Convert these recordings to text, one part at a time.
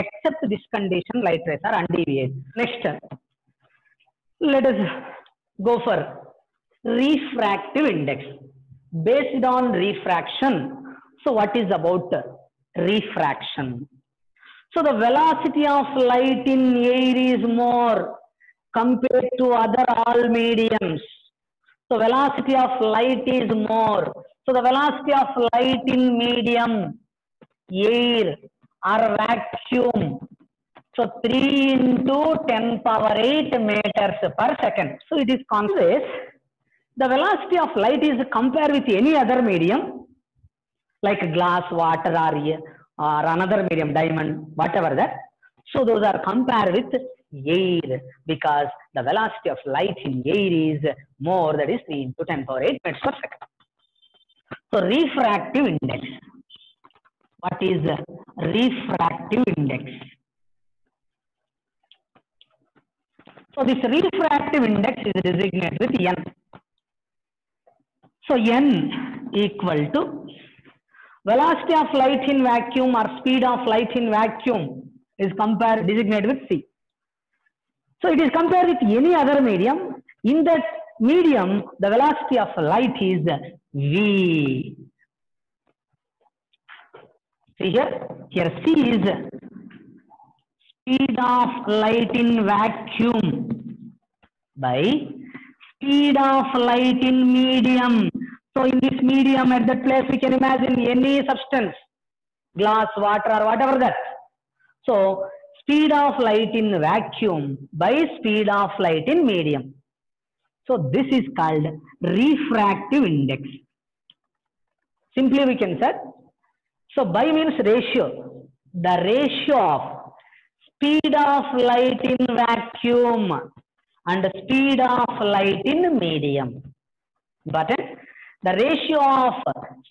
except this condition light rays are undeviated. Next, let us go for refractive index based on refraction. So what is about refraction? So the velocity of light in air is more compared to other all mediums. So velocity of light is more. So the velocity of light in medium, air or vacuum. So 3 into 10 power 8 meters per second. So it is constant. The velocity of light is compared with any other medium like glass, water or another medium, diamond, whatever that. So those are compared with air because the velocity of light in air is more, that is 3 into 10 power 8 meters per second. So refractive index. What is refractive index? So this refractive index is designated with n. So n equal to velocity of light in vacuum or speed of light in vacuum is compared, designated with c. So it is compared with any other medium. In that medium, the velocity of light is v. See here c is speed of light in vacuum by speed of light in medium. So in this medium, at that place, we can imagine any substance, glass, water, or whatever that. So speed of light in vacuum by speed of light in medium. So this is called refractive index. Simply we can say, so by means ratio, the ratio of speed of light in vacuum and speed of light in medium. Got it? The ratio of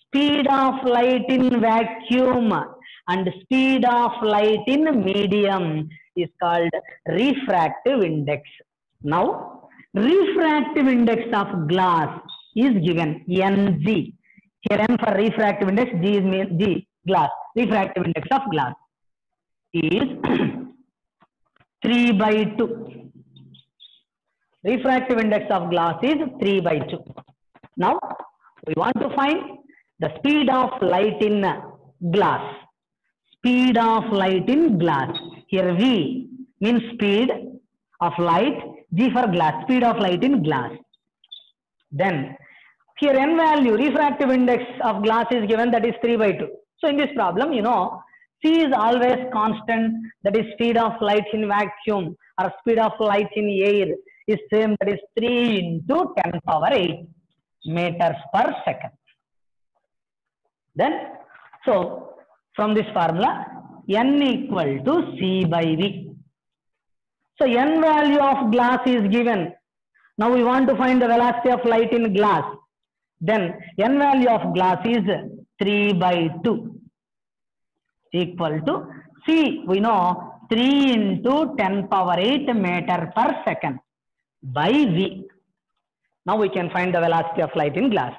speed of light in vacuum and speed of light in medium is called refractive index. Now, refractive index of glass is given Ng. Here M for refractive index, G is mean G, glass. Refractive index of glass is 3 by 2. Refractive index of glass is 3 by 2. Now, we want to find the speed of light in glass. Speed of light in glass. Here V means speed of light, G for glass, speed of light in glass. Then, here N value, refractive index of glass is given, that is 3 by 2. So in this problem, you know, C is always constant, that is speed of light in vacuum or speed of light in air is same, that is 3 into 10 power 8 meters per second. Then, so from this formula, N equal to C by V. So N value of glass is given. Now we want to find the velocity of light in glass. Then N value of glass is 3 by 2 equal to C. We know 3 into 10 power 8 meter per second by V. Now we can find the velocity of light in glass.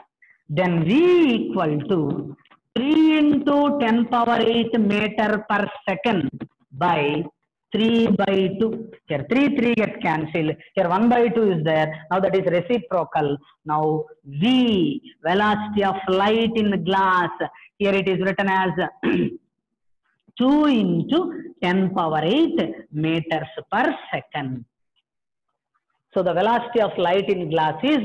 Then V equal to 3 into 10 power 8 meter per second by 3 by 2. Here 3 gets cancelled. Here 1 by 2 is there. Now that is reciprocal. Now V, velocity of light in glass. Here it is written as 2 into 10 power 8 meters per second. So the velocity of light in glass is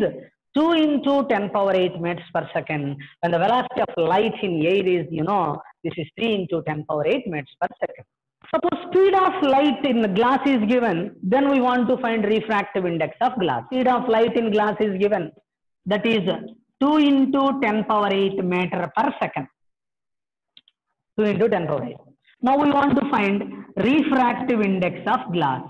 2 into 10 power 8 meters per second. When the velocity of light in air is, you know, this is 3 into 10 power 8 meters per second. Suppose speed of light in glass is given, then we want to find refractive index of glass. Speed of light in glass is given, that is 2 into 10 power 8 meter per second. 2 into 10 power 8. Now we want to find refractive index of glass.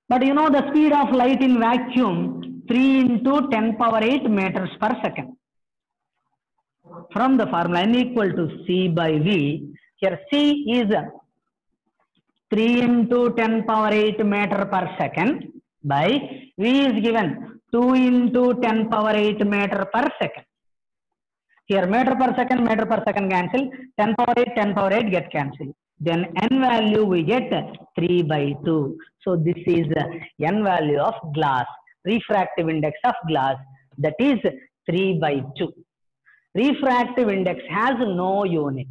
But you know the speed of light in vacuum, 3 into 10 power 8 meters per second. From the formula N equal to C by V, here C is 3 into 10 power 8 meter per second by V is given 2 into 10 power 8 meter per second. Here meter per second cancel, 10 power 8 gets cancelled. then n value we get 3 by 2. So this is n value of glass, refractive index of glass, that is 3 by 2. Refractive index has no unit.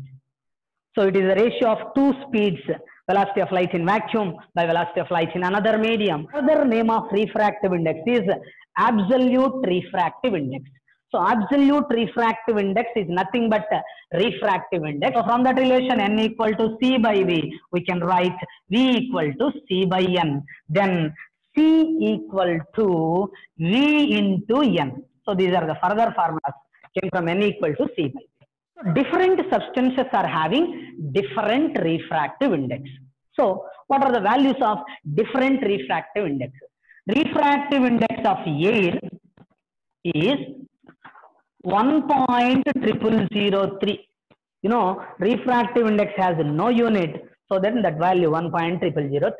So it is a ratio of two speeds, velocity of light in vacuum by velocity of light in another medium. Another name of refractive index is absolute refractive index. So absolute refractive index is nothing but refractive index. So from that relation n equal to c by v, we can write v equal to c by n. Then c equal to v into n. So these are the further formulas came from n equal to c by v. Different substances are having different refractive index. So what are the values of different refractive index? Refractive index of air is 1.0003. You know, refractive index has no unit, so then that value 1.0003.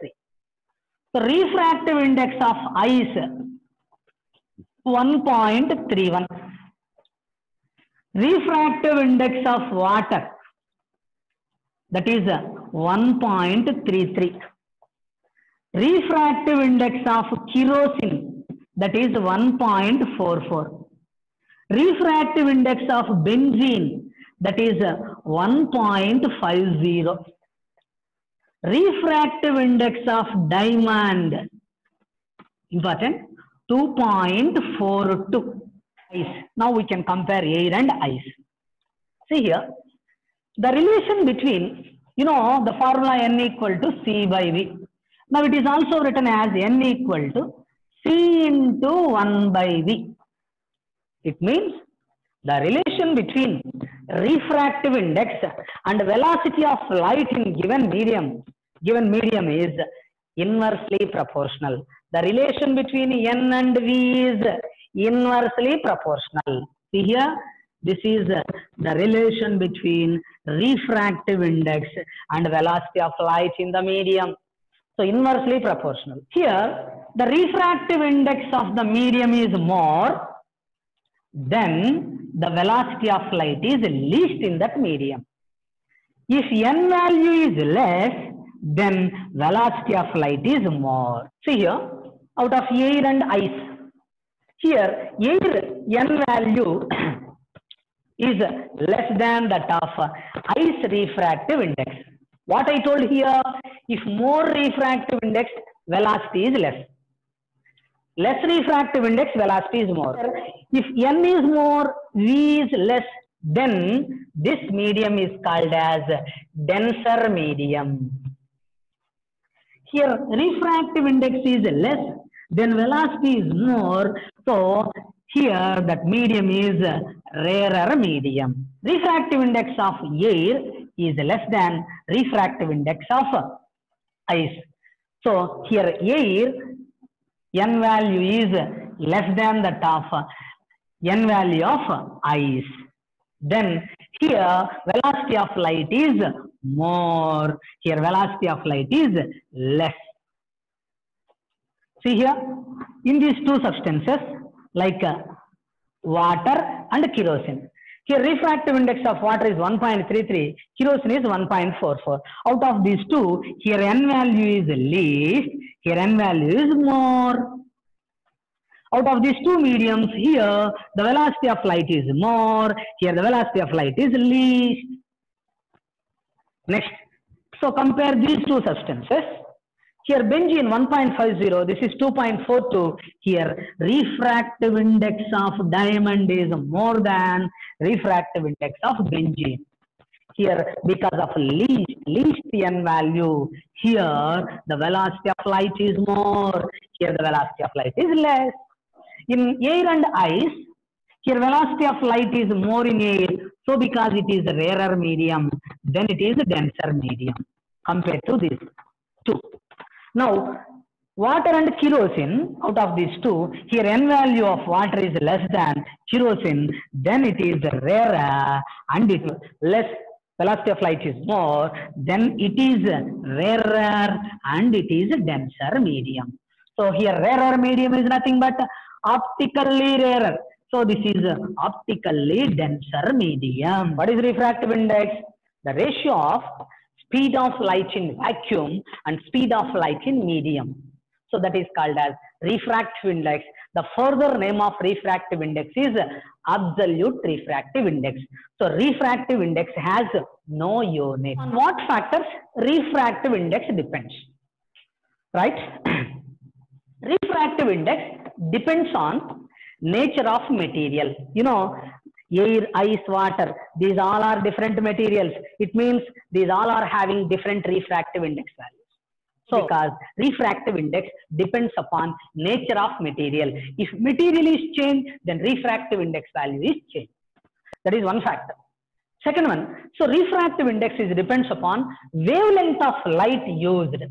So refractive index of ice 1.31. Refractive index of water, that is 1.33. Refractive index of kerosene, that is 1.44. Refractive index of benzene, that is 1.50. Refractive index of diamond, important, 2.42. Ice. Now we can compare air and ice. See here, the relation between, you know, the formula n equal to c by v. Now it is also written as n equal to c into 1 by v. It means the relation between refractive index and velocity of light in given medium is inversely proportional. The relation between n and v is inversely proportional. See here, this is the relation between refractive index and velocity of light in the medium. So inversely proportional. Here, the refractive index of the medium is more, then the velocity of light is least in that medium. If n value is less, then velocity of light is more. See here, out of air and ice, here air n value is less than that of ice refractive index. What I told here, if more refractive index, velocity is less. Less refractive index, velocity is more. If n is more, v is less, then this medium is called as denser medium. Here refractive index is less, then velocity is more, so here that medium is rarer medium. Refractive index of air is less than refractive index of ice. So here air n value is less than that of n value of ice. Then here velocity of light is more, here velocity of light is less. See here, in these two substances like water and kerosene, here refractive index of water is 1.33, kerosene is 1.44. Out of these two, here n value is least, here n value is more. Out of these two mediums, here the velocity of light is more, here the velocity of light is least. Next, so compare these two substances. Here benzene 1.50, this is 2.42. Here refractive index of diamond is more than refractive index of benzene. Here because of least n value, here the velocity of light is more, here the velocity of light is less. In air and ice, here velocity of light is more in air, so because it is a rarer medium, then it is a denser medium compared to these two. Now, water and kerosene, out of these two, here n value of water is less than kerosene, then it is rarer, and it less, velocity of light is more, then it is rarer and it is a denser medium. So here rarer medium is nothing but optically rarer. So this is optically denser medium. What is refractive index? The ratio of speed of light in vacuum and speed of light in medium. So that is called as refractive index. The further name of refractive index is absolute refractive index. So refractive index has no unit. On what factors refractive index depends? Right? Refractive index depends on nature of material. You know, air, ice, water, these all are different materials. It means these all are having different refractive index values. So, because refractive index depends upon nature of material. If material is changed, then refractive index value is changed. That is one factor. Second one, so refractive index is depends upon wavelength of light used.